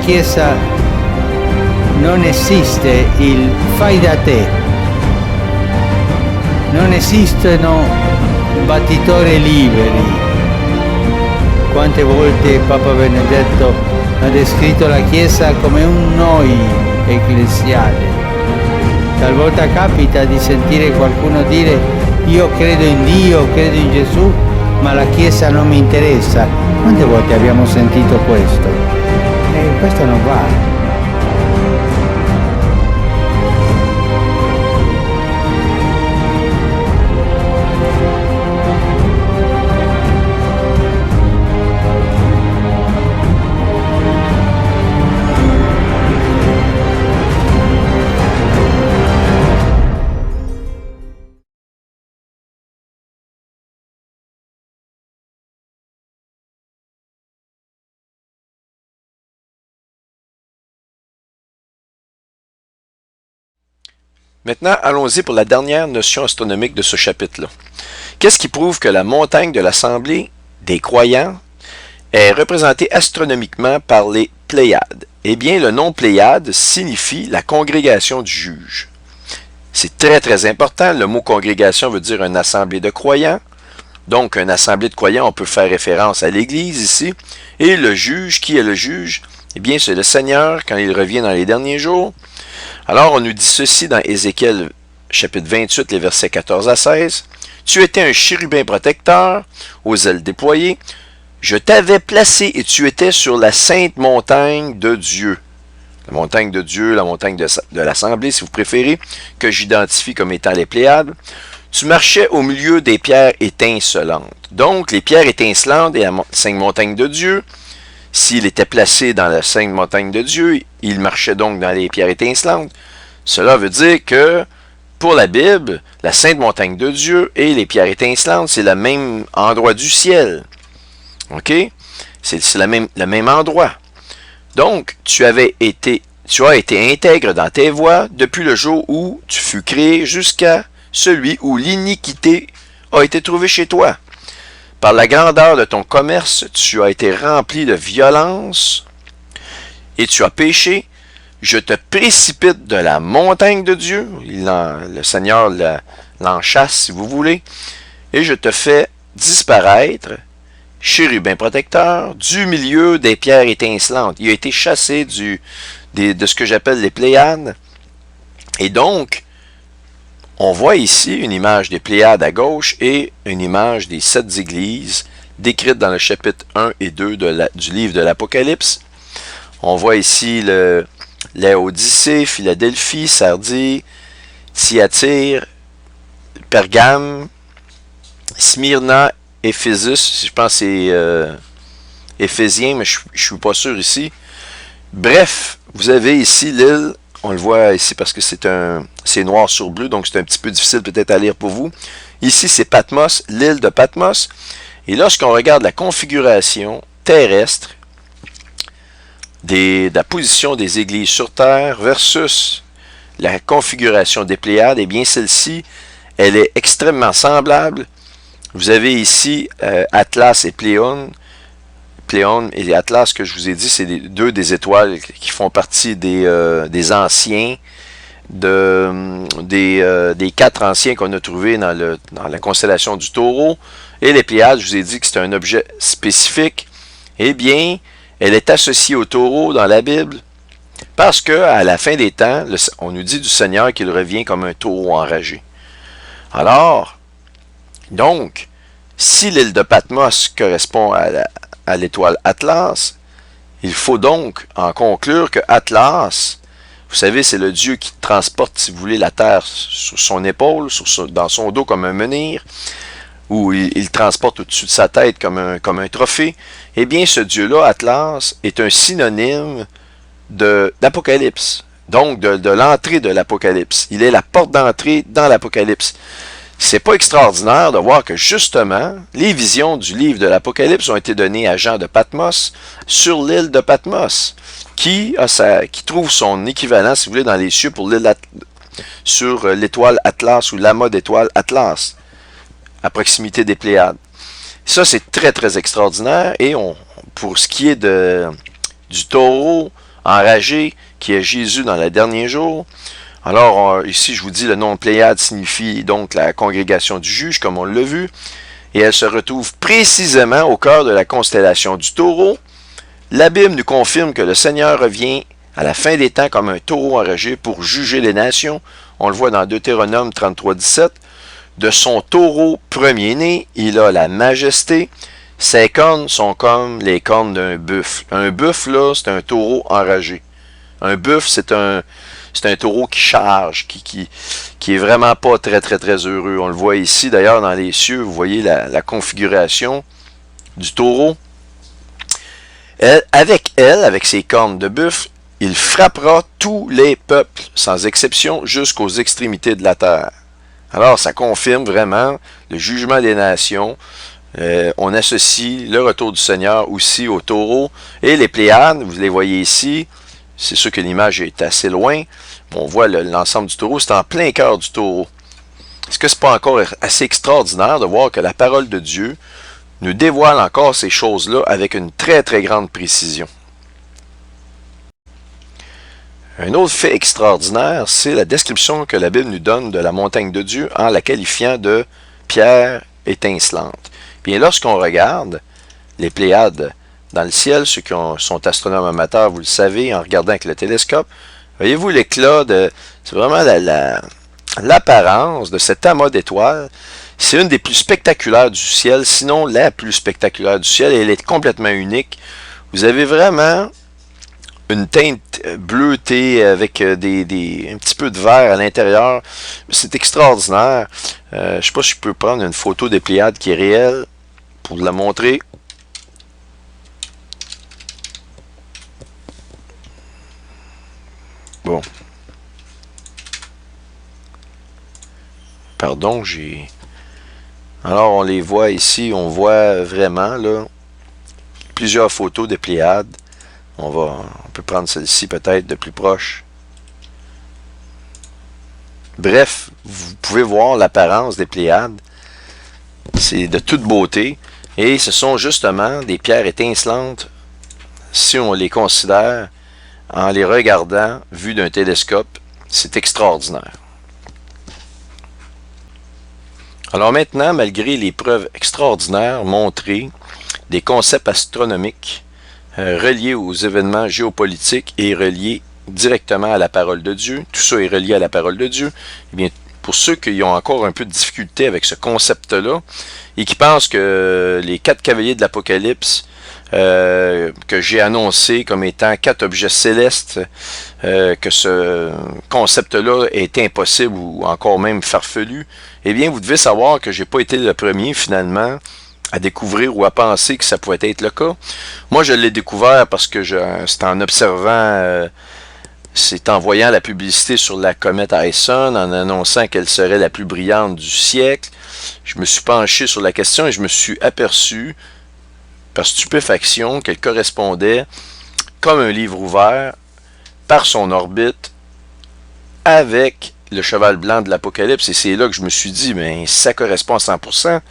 Chiesa non esiste il fai da te, non esistono battitori liberi. Quante volte Papa Benedetto ha descritto la Chiesa come un noi ecclesiale. Talvolta capita di sentire qualcuno dire io credo in Dio, credo in Gesù, ma la Chiesa non mi interessa. Quante volte abbiamo sentito questo? E questo non va. Maintenant, allons-y pour la dernière notion astronomique de ce chapitre-là. Qu'est-ce qui prouve que la montagne de l'Assemblée des croyants est représentée astronomiquement par les Pléiades? Eh bien, le nom Pléiade signifie la congrégation du juge. C'est très très important. Le mot congrégation veut dire une assemblée de croyants. Donc, une assemblée de croyants, on peut faire référence à l'Église ici. Et le juge, qui est le juge? Eh bien, c'est le Seigneur quand il revient dans les derniers jours. Alors, on nous dit ceci dans Ézéchiel, chapitre 28, les versets 14 à 16. « Tu étais un chérubin protecteur, aux ailes déployées. Je t'avais placé et tu étais sur la sainte montagne de Dieu. » La montagne de Dieu, la montagne de l'Assemblée, si vous préférez, que j'identifie comme étant les Pléiades. Tu marchais au milieu des pierres étincelantes. Donc, les pierres étincelantes et la sainte montagne de Dieu, s'il était placé dans la sainte montagne de Dieu, il marchait donc dans les pierres étincelantes. Cela veut dire que, pour la Bible, la sainte montagne de Dieu et les pierres étincelantes, c'est le même endroit du ciel. OK? C'est le même endroit. Donc, tu as été intègre dans tes voies depuis le jour où tu fus créé jusqu'à celui où l'iniquité a été trouvée chez toi. Par la grandeur de ton commerce, tu as été rempli de violence et tu as péché. Je te précipite de la montagne de Dieu. Le Seigneur l'enchasse, si vous voulez. Et je te fais disparaître, chérubin protecteur, du milieu des pierres étincelantes. Il a été chassé de ce que j'appelle les Pléiades. Et donc, on voit ici une image des Pléiades à gauche et une image des 7 églises décrites dans le chapitre 1 et 2 du livre de l'Apocalypse. On voit ici Laodicée, Philadelphie, Sardis, Thyatire, Pergame, Smyrna, Éphésus, je pense que c'est Éphésiens, mais je ne suis pas sûr ici. Bref, vous avez ici l'île. On le voit ici parce que c'est noir sur bleu, donc c'est un petit peu difficile peut-être à lire pour vous. Ici, c'est Patmos, l'île de Patmos. Et lorsqu'on regarde la configuration terrestre de la position des églises sur Terre versus la configuration des Pléiades, eh bien celle-ci, elle est extrêmement semblable. Vous avez ici Atlas et Pléone. Pléone et Atlas, que je vous ai dit, c'est deux des étoiles qui font partie des anciens, des 4 anciens qu'on a trouvés dans la constellation du Taureau. Et les Pléiades, je vous ai dit que c'est un objet spécifique. Eh bien, elle est associée au Taureau dans la Bible parce qu'à la fin des temps, on nous dit du Seigneur qu'il revient comme un taureau enragé. Alors, donc, si l'île de Patmos correspond à l'étoile Atlas, il faut donc en conclure que Atlas, vous savez, c'est le dieu qui transporte, si vous voulez, la terre sur son épaule, dans son dos comme un menhir, ou il transporte au-dessus de sa tête comme un trophée. Eh bien, ce dieu-là, Atlas, est un synonyme d'Apocalypse, donc de l'entrée de l'Apocalypse. Il est la porte d'entrée dans l'Apocalypse. C'est pas extraordinaire de voir que justement, les visions du livre de l'Apocalypse ont été données à Jean de Patmos sur l'île de Patmos, qui trouve son équivalent, si vous voulez, dans les cieux sur l'étoile Atlas ou l'amas d'étoiles Atlas, à proximité des Pléiades. Ça, c'est très, très extraordinaire. Et pour ce qui est du Taureau, enragé, qui est Jésus dans les derniers jours. Alors, ici, je vous dis, le nom Pléiade signifie donc la congrégation du juge, comme on l'a vu, et elle se retrouve précisément au cœur de la constellation du Taureau. La Bible nous confirme que le Seigneur revient à la fin des temps comme un taureau enragé pour juger les nations. On le voit dans Deutéronome 33, 17. De son taureau premier-né, il a la majesté. Ses cornes sont comme les cornes d'un buffle. Un buffle, là, c'est un taureau enragé. Un buffle, c'est un taureau qui charge, qui est vraiment pas très, très, très heureux. On le voit ici, d'ailleurs, dans les cieux, vous voyez la configuration du taureau. Avec ses cornes de buffle, il frappera tous les peuples, sans exception, jusqu'aux extrémités de la terre. Alors, ça confirme vraiment le jugement des nations. On associe le retour du Seigneur aussi au taureau. Et les Pléiades, vous les voyez ici. C'est sûr que l'image est assez loin. On voit l'ensemble du taureau. C'est en plein cœur du taureau. Est-ce que c'est pas encore assez extraordinaire de voir que la parole de Dieu nous dévoile encore ces choses-là avec une très, très grande précision? Un autre fait extraordinaire, c'est la description que la Bible nous donne de la montagne de Dieu en la qualifiant de pierre étincelante. Bien, lorsqu'on regarde les Pléiades dans le ciel, ceux qui sont astronomes amateurs, vous le savez, en regardant avec le télescope, voyez-vous l'éclat de... C'est vraiment l'apparence de cet amas d'étoiles. C'est une des plus spectaculaires du ciel, sinon la plus spectaculaire du ciel, et elle est complètement unique. Vous avez vraiment une teinte bleutée avec un petit peu de vert à l'intérieur. C'est extraordinaire. Je ne sais pas si je peux prendre une photo des Pléiades qui est réelle pour la montrer. Bon. Pardon, Alors, on les voit ici. On voit vraiment, là, plusieurs photos des Pléiades. On peut prendre celle-ci peut-être de plus proche. Bref, vous pouvez voir l'apparence des Pléiades. C'est de toute beauté. Et ce sont justement des pierres étincelantes si on les considère en les regardant vus d'un télescope. C'est extraordinaire. Alors maintenant, malgré les preuves extraordinaires montrées des concepts astronomiques reliés aux événements géopolitiques et reliés directement à la parole de Dieu, tout ça est relié à la parole de Dieu, eh bien, pour ceux qui ont encore un peu de difficulté avec ce concept-là et qui pensent que les 4 cavaliers de l'Apocalypse que j'ai annoncé comme étant 4 objets célestes, que ce concept-là est impossible ou encore même farfelu, eh bien, vous devez savoir que j'ai pas été le premier, finalement, à découvrir ou à penser que ça pouvait être le cas. Moi, je l'ai découvert parce que c'est en observant, c'est en voyant la publicité sur la comète Ison, en annonçant qu'elle serait la plus brillante du siècle. Je me suis penché sur la question et je me suis aperçu, par stupéfaction, qu'elle correspondait, comme un livre ouvert, par son orbite, avec le cheval blanc de l'Apocalypse. Et c'est là que je me suis dit, mais ça correspond à 100%.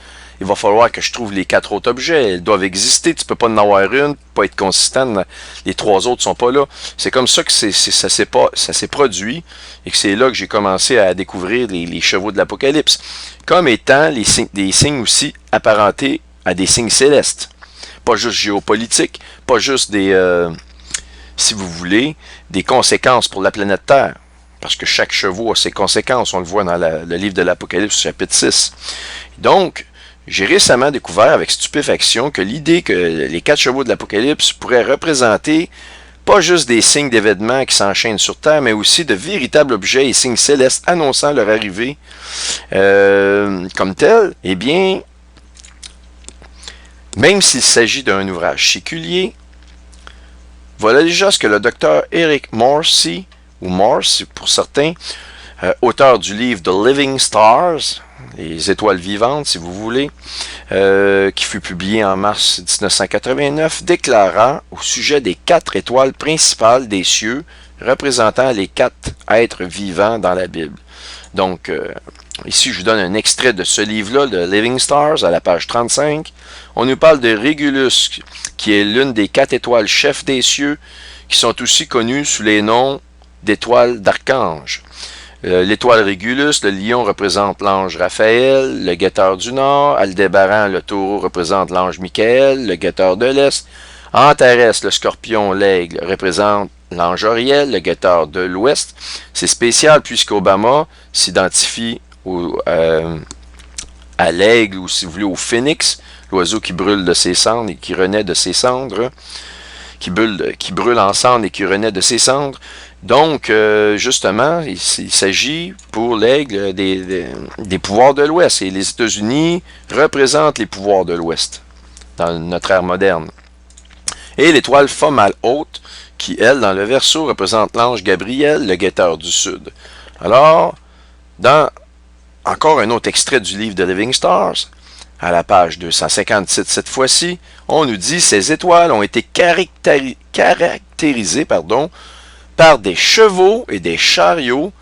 Il va falloir que je trouve les 4 autres objets. Elles doivent exister. Tu peux pas en avoir une, pas être consistant. Les 3 autres sont pas là. C'est comme ça que ça s'est produit et que c'est là que j'ai commencé à découvrir les chevaux de l'Apocalypse. Comme étant des signes aussi apparentés à des signes célestes. Pas juste géopolitiques, pas juste si vous voulez, des conséquences pour la planète Terre. Parce que chaque chevaux a ses conséquences. On le voit dans le livre de l'Apocalypse, chapitre 6. Donc, j'ai récemment découvert avec stupéfaction que l'idée que les 4 chevaux de l'Apocalypse pourraient représenter pas juste des signes d'événements qui s'enchaînent sur Terre, mais aussi de véritables objets et signes célestes annonçant leur arrivée comme tel, eh bien, même s'il s'agit d'un ouvrage séculier, voilà déjà ce que le docteur Eric Morse, ou Morse pour certains, auteur du livre The Living Stars, les étoiles vivantes si vous voulez, qui fut publié en mars 1989, déclarant au sujet des 4 étoiles principales des cieux représentant les 4 êtres vivants dans la Bible. Donc, ici je vous donne un extrait de ce livre-là, The Living Stars, à la page 35. On nous parle de Régulus, qui est l'une des 4 étoiles chefs des cieux, qui sont aussi connus sous les noms d'étoiles d'archanges. L'étoile Régulus, le lion représente l'ange Raphaël, le guetteur du nord, Aldébaran, le taureau représente l'ange Michael, le guetteur de l'est, Antares, le scorpion, l'aigle, représente l'ange Oriel, le guetteur de l'ouest. C'est spécial puisqu'Obama s'identifie à l'aigle, ou si vous voulez au phénix, l'oiseau qui brûle de ses cendres et qui renaît de ses cendres, qui brûle en cendres et qui renaît de ses cendres. Donc, justement, il s'agit pour l'aigle des pouvoirs de l'Ouest. Et les États-Unis représentent les pouvoirs de l'Ouest dans notre ère moderne. Et l'étoile Fomal haute, qui, elle, dans le Verseau, représente l'ange Gabriel, le guetteur du Sud. Alors, dans encore un autre extrait du livre de Living Stars, à la page 257 cette fois-ci, on nous dit « Ces étoiles ont été caractérisées par des chevaux et des chariots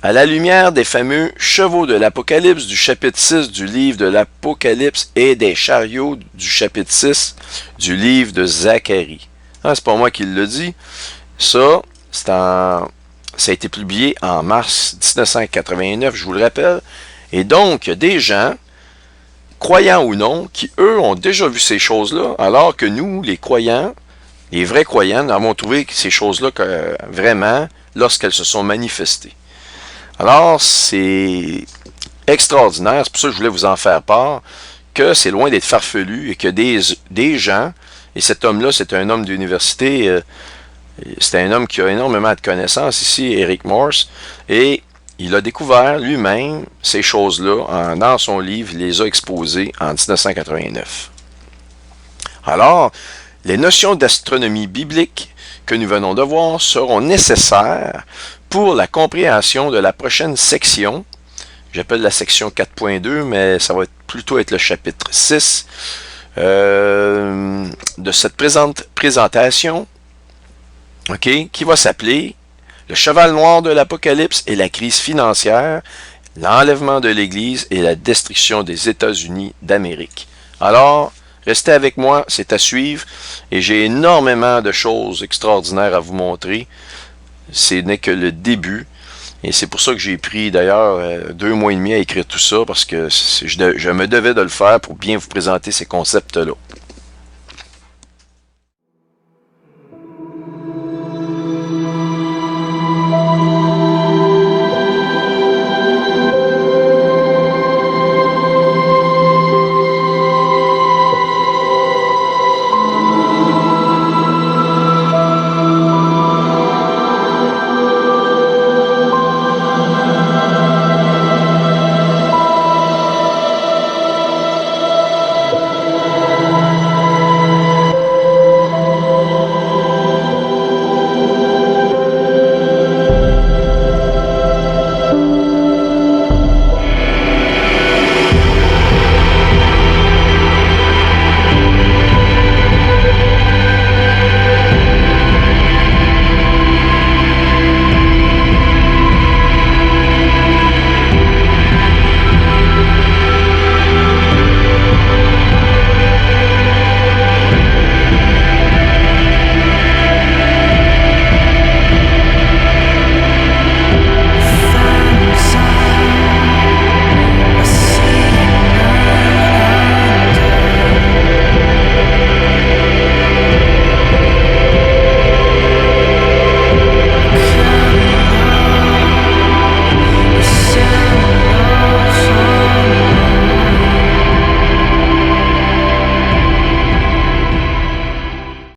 à la lumière des fameux chevaux de l'Apocalypse du chapitre 6 du livre de l'Apocalypse et des chariots du chapitre 6 du livre de Zacharie. » C'est pas moi qui le dis. Ça a été publié en mars 1989, je vous le rappelle. Et donc, il y a des gens, croyants ou non, qui, eux, ont déjà vu ces choses-là, alors que nous, les croyants, les vrais croyants, nous avons trouvé ces choses-là vraiment lorsqu'elles se sont manifestées. Alors, c'est extraordinaire, c'est pour ça que je voulais vous en faire part, que c'est loin d'être farfelu et que des gens, et cet homme-là, c'est un homme d'université, c'est un homme qui a énormément de connaissances ici, Eric Morse, et il a découvert lui-même ces choses-là dans son livre, il les a exposées en 1989. Alors, les notions d'astronomie biblique que nous venons de voir seront nécessaires pour la compréhension de la prochaine section. J'appelle la section 4.2, mais ça va plutôt être le chapitre 6 de cette présentation, qui va s'appeler « Le cheval noir de l'Apocalypse et la crise financière, l'enlèvement de l'Église et la destruction des États-Unis d'Amérique ». Alors, restez avec moi, c'est à suivre, et j'ai énormément de choses extraordinaires à vous montrer. Ce n'est que le début, et c'est pour ça que j'ai pris d'ailleurs 2 mois et demi à écrire tout ça, parce que je me devais de le faire pour bien vous présenter ces concepts-là.